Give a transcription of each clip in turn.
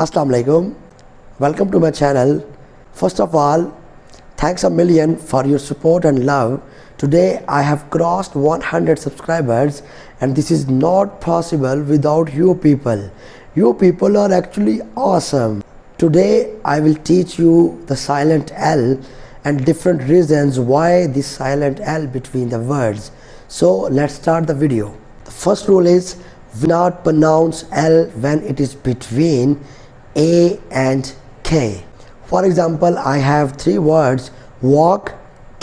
Assalamu alaikum. Welcome to my channel. First of all, thanks a million for your support and love. Today I have crossed 100 subscribers, and this is not possible without you people. You people are actually awesome. Today I will teach you the silent L and different reasons why this silent L between the words. So let's start the video. The first rule is we not pronounce L when it is between A and K. For example, I have three words: walk,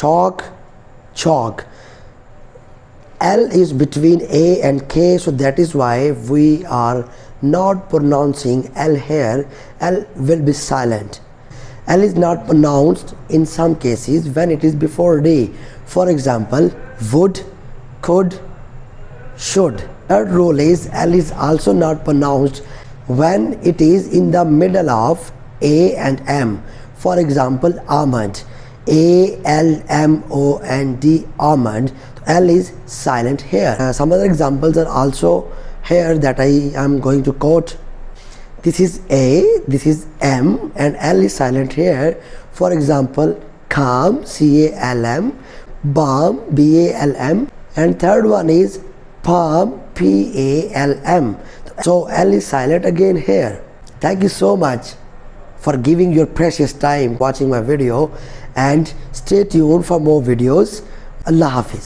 talk, chalk. L is between A and K, so that is why we are not pronouncing L here. L will be silent. L is not pronounced in some cases when it is before D. For example, would, could, should. Third rule is L is also not pronounced when it is in the middle of A and M. For example, almond, A-L-M-O-N-D, almond. L is silent here. Some other examples are also here that I am going to quote. This is A, this is M, and L is silent here. For example, calm, C-A-L-M, balm, B-A-L-M, and third one is palm, P-A-L-M. So L is silent again here. Thank you so much for giving your precious time watching my video, and stay tuned for more videos. Allah Hafiz.